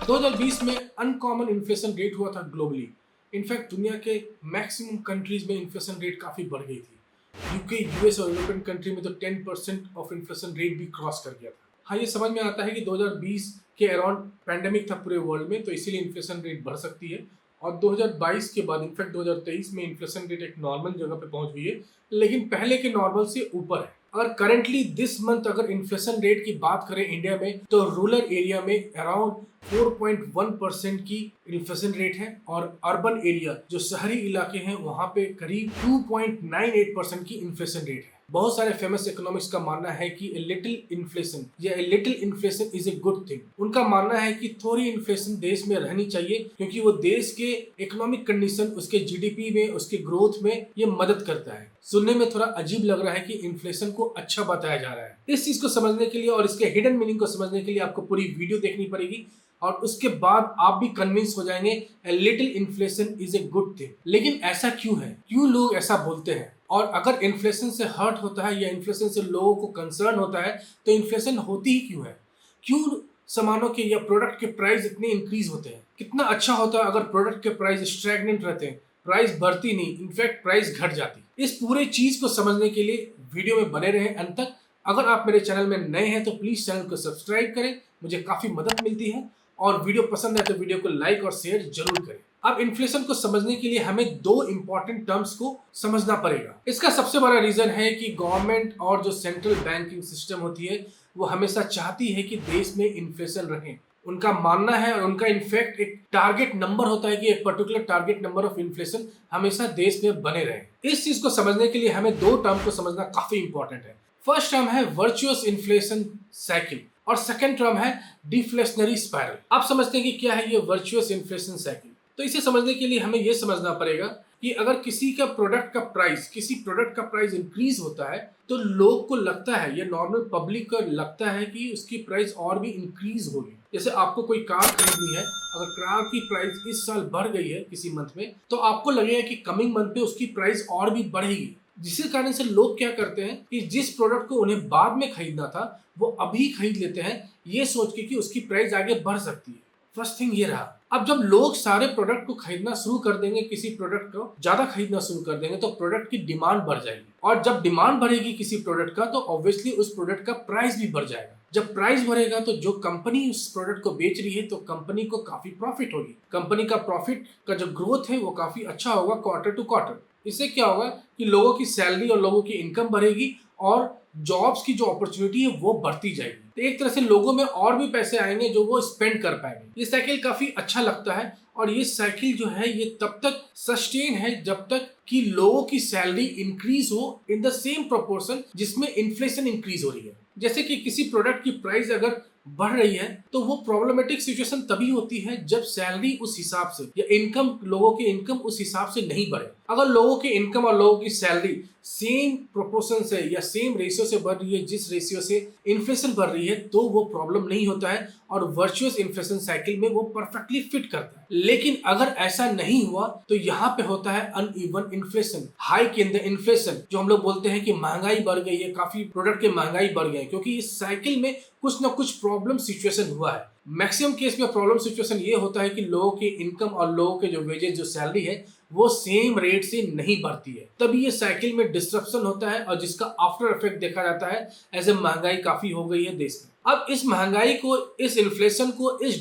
2020 में uncommon inflation rate हुआ था ग्लोबली। इनफैक्ट दुनिया के मैक्सिमम कंट्रीज में इन्फ्लेशन रेट काफ़ी बढ़ गई थी। यूके, यूएस और यूरोपियन कंट्री में तो 10% ऑफ इन्फ्लेशन रेट भी क्रॉस कर गया था। हाँ, ये समझ में आता है कि 2020 के अराउंड पैंडेमिक था पूरे वर्ल्ड में, तो इसीलिए इन्फ्लेशन रेट बढ़ सकती है। और 2022 के बाद इनफैक्ट 2023 में इन्फ्लेशन रेट एक नॉर्मल जगह पे पहुंच गई है, लेकिन पहले के नॉर्मल से ऊपर है। अगर करेंटली दिस मंथ अगर इन्फ्लेशन रेट की बात करें इंडिया में, तो रूरल एरिया में अराउंड 4.1% की इन्फ्लेशन रेट है और अर्बन एरिया जो शहरी इलाके हैं वहां पे करीब 2.98% की इन्फ्लेशन रेट है। बहुत सारे फेमस इकोनॉमिक्स का मानना है कि ए लिटिल इन्फ्लेशन या a little inflation is a good thing. उनका मानना है कि थोड़ी इन्फ्लेशन देश में रहनी चाहिए क्योंकि वो देश के इकोनॉमिक कंडीशन, उसके जीडीपी में, उसके ग्रोथ में ये मदद करता है। सुनने में थोड़ा अजीब लग रहा है कि इन्फ्लेशन को अच्छा बताया जा रहा है। इस चीज को समझने के लिए और इसके हिडन मीनिंग को समझने के लिए आपको पूरी वीडियो देखनी पड़ेगी और उसके बाद आप भी कन्विंस हो जाएंगे a little inflation is a good thing. लेकिन ऐसा क्यों है, क्यों लोग ऐसा बोलते हैं? और अगर इन्फ्लेशन से हर्ट होता है या इन्फ्लेशन से लोगों को कंसर्न होता है तो इन्फ्लेशन होती ही क्यों है? क्यों सामानों के या प्रोडक्ट के प्राइस इतने इंक्रीज होते हैं? कितना अच्छा होता है अगर प्रोडक्ट के प्राइस स्टैग्नेंट रहते हैं, प्राइस बढ़ती नहीं, इनफैक्ट प्राइस घट जाती। इस पूरे चीज को समझने के लिए वीडियो में बने रहें अंत तक। अगर आप मेरे चैनल में नए हैं तो प्लीज चैनल को सब्सक्राइब करें, मुझे काफी मदद मिलती है। और वीडियो पसंद है तो वीडियो को लाइक और शेयर जरूर करें। अब इन्फ्लेशन को समझने के लिए हमें दो इंपॉर्टेंट टर्म्स को समझना पड़ेगा। इसका सबसे बड़ा रीजन है कि गवर्नमेंट और जो सेंट्रल बैंकिंग सिस्टम होती है वो हमेशा चाहती है कि देश में इन्फ्लेशन रहे। उनका मानना है और उनका इनफैक्ट एक टारगेट नंबर होता है कि एक particular target number of inflation हमेशा देश में बने रहे। इस चीज को समझने के लिए हमें दो टर्म को समझना काफी इंपॉर्टेंट है। फर्स्ट टर्म है वर्चुअस इन्फ्लेशन साइकिल और सेकंड टर्म है डिफ्लेशनरी स्पाइरल। आप समझते हैं कि क्या है ये वर्चुअस इन्फ्लेशन साइकिल? तो इसे समझने के लिए हमें यह समझना पड़ेगा कि अगर किसी प्रोडक्ट का प्राइस इंक्रीज होता है तो लोग को लगता है, या नॉर्मल पब्लिक को लगता है कि उसकी प्राइस और भी इंक्रीज होगी। जैसे आपको कोई कार खरीदनी है, अगर कार की प्राइस इस साल बढ़ गई है किसी मंथ में, तो आपको लगेगा कि कमिंग मंथ में उसकी प्राइस और भी बढ़ेगी। जिसके कारण से लोग क्या करते हैं कि जिस प्रोडक्ट को उन्हें बाद में खरीदना था वो अभी खरीद लेते हैं, ये सोच के कि उसकी प्राइस आगे बढ़ सकती है। फर्स्ट थिंग ये रहा। अब जब लोग सारे प्रोडक्ट को खरीदना शुरू कर देंगे, किसी प्रोडक्ट को ज्यादा खरीदना शुरू कर देंगे, तो प्रोडक्ट की डिमांड बढ़ जाएगी और जब डिमांड बढ़ेगी किसी प्रोडक्ट का तो ऑब्वियसली उस प्रोडक्ट का प्राइस भी बढ़ जाएगा। जब प्राइस बढ़ेगा तो जो कंपनी उस प्रोडक्ट को बेच रही है तो कंपनी को काफी प्रॉफिट होगी। कंपनी का प्रॉफिट का जो ग्रोथ है वो काफी अच्छा होगा क्वार्टर टू क्वार्टर। इससे क्या होगा कि लोगों की सैलरी और लोगों की इनकम बढ़ेगी और जॉब्स की जो अपॉर्चुनिटी है वो बढ़ती जाएगी। तो एक तरह से लोगों में और भी पैसे आएंगे जो वो स्पेंड कर पाएंगे। ये साइकिल काफी अच्छा लगता है और ये साइकिल जो है ये तब तक सस्टेन है जब तक कि लोगों की सैलरी इंक्रीज हो इन द सेम प्रोपोर्शन जिसमें इन्फ्लेशन इंक्रीज हो रही है। जैसे कि किसी प्रोडक्ट की प्राइस अगर बढ़ रही है तो वो प्रॉब्लमेटिक सिचुएशन तभी होती है जब सैलरी उस हिसाब से या इनकम, लोगों की इनकम उस हिसाब से नहीं बढ़े। अगर लोगों की इनकम और लोगों की सैलरी सेम प्रोपोर्शन से या सेम रेशियो से बढ़ रही है जिस रेशियो से इन्फ्लेशन बढ़ रही है तो वो प्रॉब्लम नहीं होता है और वर्चुअस इन्फ्लेशन साइकिल में वो परफेक्टली फिट करता है। लेकिन अगर ऐसा नहीं हुआ तो यहाँ पे होता है uneven inflation, hike in the inflation, जो हम लोग बोलते हैं कि महंगाई बढ़ गई है, काफी प्रोडक्ट के महंगाई बढ़ गए क्योंकि इस साइकिल में कुछ ना कुछ प्रॉब्लम सिचुएशन हुआ है। मैक्सिमम केस में प्रॉब्लम सिचुएशन ये होता है कि लोगों की इनकम और लोगों के जो वेजेस, जो सैलरी है वो सेम रेट से नहीं बढ़ती है, तभी ये साइकिल में डिस्ट्रप्शन होता है और जिसका आफ्टर इफेक्ट देखा जाता है ऐसे महंगाई काफी हो गई है देश में। अब इस महंगाई को, इस इन्फ्लेशन को, इस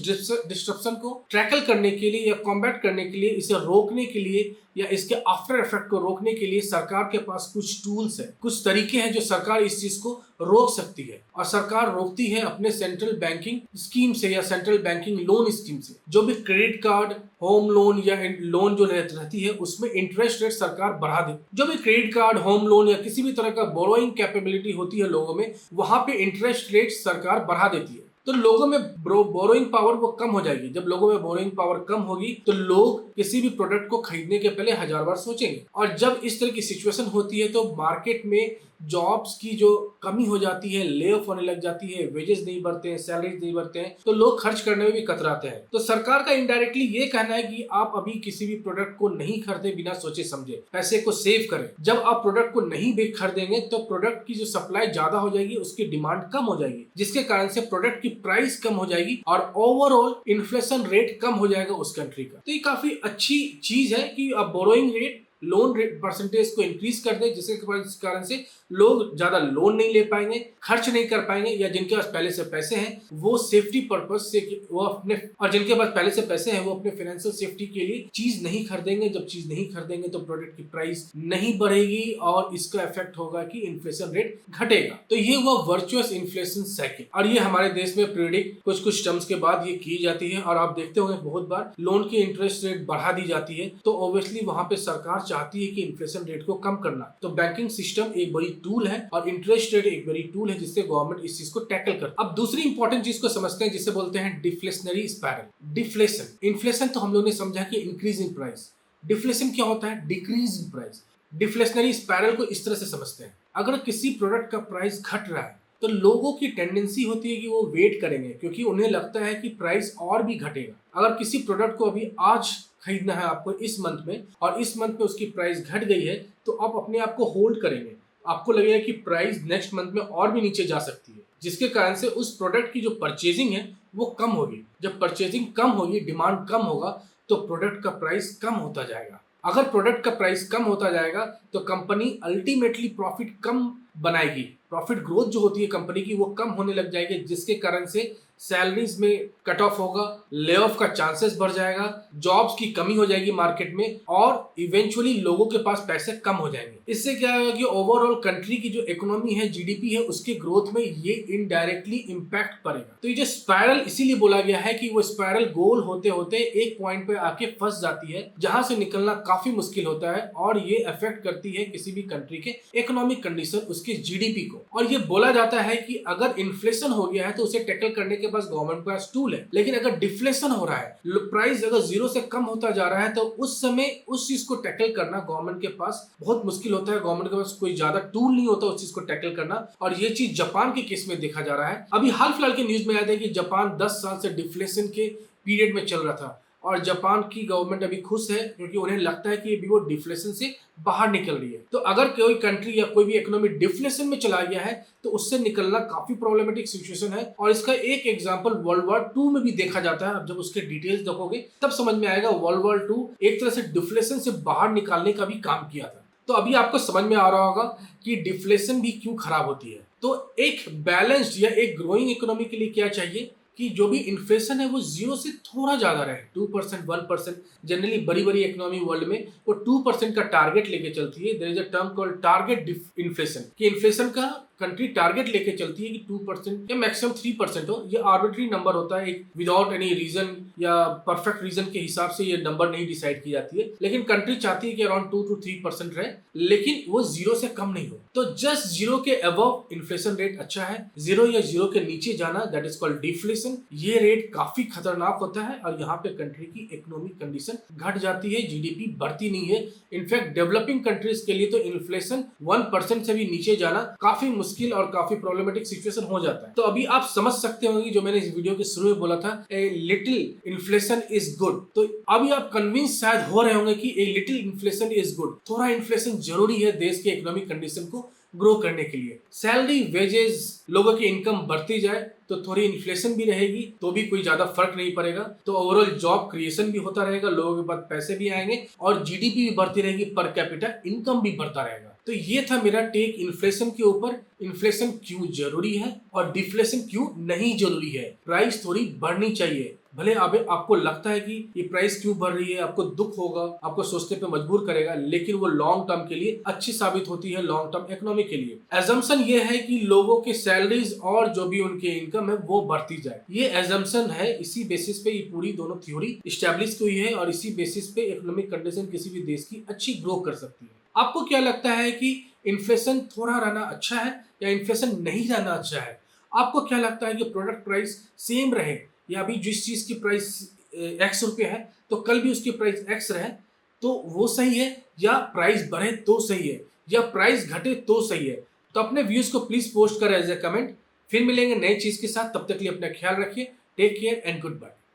डिस्ट्रप्शन को टैकल करने के लिए या कॉम्बैट करने के लिए, इसे रोकने के लिए या इसके आफ्टर इफेक्ट को रोकने के लिए सरकार के पास कुछ टूल्स है, कुछ तरीके हैं जो सरकार इस चीज को रोक सकती है। और सरकार रोकती है अपने सेंट्रल बैंकिंग स्कीम से या सेंट्रल बैंकिंग लोन स्कीम से। जो भी क्रेडिट कार्ड, होम लोन या लोन जो रहती है उसमें इंटरेस्ट रेट सरकार बढ़ा दे। जो भी क्रेडिट कार्ड, होम लोन या किसी भी तरह का बोरोइंग कैपेबिलिटी होती है लोगों में, वहां पे इंटरेस्ट रेट सरकार बढ़ा देती है। तो लोगों में बोरोइंग पावर वो कम हो जाएगी। जब लोगों में बोरोइंग पावर कम होगी तो लोग किसी भी प्रोडक्ट को खरीदने के पहले 1000 बार सोचेंगे। और जब इस तरह की सिचुएशन होती है तो मार्केट में जॉब्स की जो कमी हो जाती है, ले ऑफ होने लग जाती है, वेजेस नहीं बढ़ते हैं, सैलरीज नहीं बढ़ते हैं, तो लोग खर्च करने में भी कतराते हैं। तो सरकार का इनडायरेक्टली ये कहना है कि आप अभी किसी भी प्रोडक्ट को नहीं खरीदे बिना सोचे समझे, पैसे को सेव करें। जब आप प्रोडक्ट को नहीं खरीदेंगे तो प्रोडक्ट की जो सप्लाई ज्यादा हो जाएगी, उसकी डिमांड कम हो जाएगी, जिसके कारण से प्रोडक्ट की प्राइस कम हो जाएगी और ओवरऑल इन्फ्लेशन रेट कम हो जाएगा उस कंट्री का। तो ये काफी अच्छी चीज है कि अब borrowing rate, loan rate percentage को इंक्रीज कर दे, जिसके कारण से लोग ज्यादा लोन नहीं ले पाएंगे, खर्च नहीं कर पाएंगे, या जिनके पास पहले से पैसे हैं वो सेफ्टी पर्पज से वो अपने, और जिनके पास पहले से पैसे हैं वो अपने फाइनेंशियल सेफ्टी के लिए चीज नहीं खरीदेंगे। जब चीज नहीं खरीदेंगे तो प्रोडक्ट की प्राइस नहीं बढ़ेगी और इसका इफेक्ट होगा कि इन्फ्लेशन रेट घटेगा। तो ये हुआ वर्चुअस इन्फ्लेशन साइकिल, और ये हमारे देश में प्रेडिक्ट कुछ कुछ टर्म्स के बाद ये की जाती है। और आप देखते होंगे बहुत बार लोन की इंटरेस्ट रेट बढ़ा दी जाती है, तो ऑब्वियसली वहां पे सरकार चाहती है कि इन्फ्लेशन रेट को कम करना। तो बैंकिंग सिस्टम एक बड़ी टूल है और इंटरेस्ट रेट एक बड़ी टूल है जिससे गवर्नमेंट इस चीज को टैकल कर। अब दूसरी इंपॉर्टेंट चीज को समझते हैं जिसे बोलते हैं डिफ्लेशनरी स्पाइरल। डिफ्लेशन, इन्फ्लेशन तो हम लोगों ने समझा कि इंक्रीज इन प्राइस। डिफ्लेशन क्या होता है? Decrease in price. Deflationary spiral को इस तरह से समझते हैं, अगर किसी प्रोडक्ट का प्राइस घट रहा है तो लोगों की टेंडेंसी होती है कि वो वेट करेंगे, क्योंकि उन्हें लगता है कि प्राइस और भी घटेगा। अगर किसी प्रोडक्ट को अभी आज खरीदना है आपको इस मंथ में, और इस मंथ में उसकी प्राइस घट गई है, तो आप अपने आप को होल्ड करेंगे। आपको लगेगा कि प्राइस नेक्स्ट मंथ में और भी नीचे जा सकती है, जिसके कारण से उस प्रोडक्ट की जो परचेजिंग है वो कम होगी। जब परचेजिंग कम होगी, डिमांड कम होगा, तो प्रोडक्ट का प्राइस कम होता जाएगा। अगर प्रोडक्ट का प्राइस कम होता जाएगा तो कंपनी अल्टीमेटली प्रॉफिट कम बनाएगी। प्रॉफिट ग्रोथ जो होती है कंपनी की वो कम होने लग जाएगी, जिसके कारण से सैलरीज में कट ऑफ होगा, ले ऑफ का चांसेस बढ़ जाएगा, जॉब्स की कमी हो जाएगी मार्केट में, और इवेंचुअली लोगों के पास पैसे कम हो जाएंगे। इससे क्या होगा कि ओवरऑल कंट्री की जो इकोनॉमी है, जीडीपी है, उसके ग्रोथ में ये इनडायरेक्टली इंपैक्ट पड़ेगा। तो ये जो स्पाइरल इसीलिए बोला गया है कि वो स्पाइरल गोल होते होते एक पॉइंट पे आके फंस जाती है, जहां से निकलना काफी मुश्किल होता है, और ये अफेक्ट करती है किसी भी कंट्री के इकोनॉमिक कंडीशन, उसके जीडीपी को। और ये बोला जाता है कि अगर इन्फ्लेशन हो गया है तो उसे टैकल करने के पास गवर्नमेंट के पास टूल है, लेकिन अगर डिफ्लेशन हो रहा है, प्राइस अगर जीरो से कम होता जा रहा है, तो उस समय उस चीज को टैकल करना गवर्नमेंट के पास बहुत मुश्किल होता है। गवर्नमेंट के पास कोई ज्यादा टूल नहीं होता उस चीज को टैकल करना, और ये चीज जापान के केस में देखा जा रहा है। अभी हाल फिलहाल के न्यूज में आया था कि जापान 10 साल से डिफ्लेशन के पीरियड में चल रहा था, और जापान की गवर्नमेंट अभी खुश है क्योंकि उन्हें लगता है कि अभी वो डिफ्लेशन से बाहर निकल रही है। तो अगर कोई कंट्री या कोई भी इकोनॉमी डिफ्लेशन में चला गया है तो उससे निकलना काफी प्रॉब्लमेटिक सिचुएशन है, और इसका एक एग्जांपल वर्ल्ड वॉर 2 में भी देखा जाता है। अब जब उसके डिटेल्स देखोगे तब समझ में आएगा वर्ल्ड वॉर 2 एक तरह से डिफ्लेशन से बाहर निकालने का भी काम किया था। तो अभी आपको समझ में आ रहा होगा कि डिफ्लेशन भी क्यों खराब होती है। तो एक बैलेंस्ड या एक ग्रोइंग इकोनॉमी के लिए क्या चाहिए कि जो भी इन्फ्लेशन है वो जीरो से थोड़ा ज्यादा रहे, 2%, 1%। जनरली बड़ी बड़ी इकोनॉमी वर्ल्ड में वो 2% का टारगेट लेके चलती है। There is a term called target inflation, कि इन्फ्लेशन का कंट्री टारगेट लेके चलती है कि 2% या मैक्सिमम 3% हो। ये आर्बिट्री नंबर होता है, एक विदाउट एनी रीजन या परफेक्ट रीजन के हिसाब से ये नंबर नहीं डिसाइड की जाती है, लेकिन कंट्री चाहती है कि अराउंड 2 to 3% रहे, लेकिन वो जीरो से कम नहीं हो। तो जस्ट जीरो के अबव इन्फ्लेशन रेट अच्छा है, जीरो या जीरो के नीचे जाना दैट इज कॉल्ड डिफ्लेशन। ये रेट काफी खतरनाक होता है, और यहाँ पे कंट्री की इकोनॉमिक कंडीशन घट जाती है, जीडीपी बढ़ती नहीं है। इनफैक्ट डेवलपिंग कंट्रीज के लिए तो इन्फ्लेशन 1% से भी नीचे जाना काफी मुश्किल और काफी प्रॉब्लमेटिक सिचुएशन हो जाता है। तो अभी आप समझ सकते होंगे जो मैंने इस वीडियो के शुरू में बोला था, a little inflation is good. तो अभी आप कन्विंस शायद हो रहे होंगे कि a little inflation is good, थोड़ा इन्फ्लेशन जरूरी है देश के इकोनॉमिक कंडीशन को ग्रो करने के लिए। सैलरी, वेजेस, लोगों की इनकम बढ़ती जाए तो थोड़ी इन्फ्लेशन भी रहेगी, तो भी कोई ज्यादा फर्क नहीं पड़ेगा। तो ओवरऑल जॉब क्रिएशन भी होता रहेगा, लोगों के पास पैसे भी आएंगे, और जीडीपी भी बढ़ती रहेगी, पर कैपिटा इनकम भी बढ़ता रहेगा। तो ये था मेरा टेक इन्फ्लेशन के ऊपर। इन्फ्लेशन क्यों जरूरी है और डिफ्लेशन क्यों नहीं जरूरी है। प्राइस थोड़ी बढ़नी चाहिए, भले आपको लगता है कि ये प्राइस क्यों बढ़ रही है, आपको दुख होगा, आपको सोचने पे मजबूर करेगा, लेकिन वो लॉन्ग टर्म के लिए अच्छी साबित होती है, लॉन्ग टर्म इकोनॉमी के लिए। एजम्पशन ये है कि लोगों के सैलरीज और जो भी उनके इनकम है वो बढ़ती जाए, ये एजम्पशन है। इसी बेसिस पे ये पूरी दोनों थ्योरी स्टैब्लिश हुई है, और इसी बेसिस पे इकोनॉमिक कंडीशन किसी भी देश की अच्छी ग्रो कर सकती है। आपको क्या लगता है कि इन्फ्लेशन थोड़ा रहना अच्छा है या इन्फ्लेशन नहीं रहना अच्छा है? आपको क्या लगता है कि प्रोडक्ट प्राइस सेम रहे, या अभी जिस चीज की प्राइस X रुपये है तो कल भी उसकी प्राइस X रहे तो वो सही है, या प्राइस बढ़े तो सही है, या प्राइस घटे तो सही है? तो अपने व्यूज को प्लीज पोस्ट करें एज ए कमेंट। फिर मिलेंगे नई चीज के साथ, तब तक के लिए अपना ख्याल रखिए। Take care and good bye.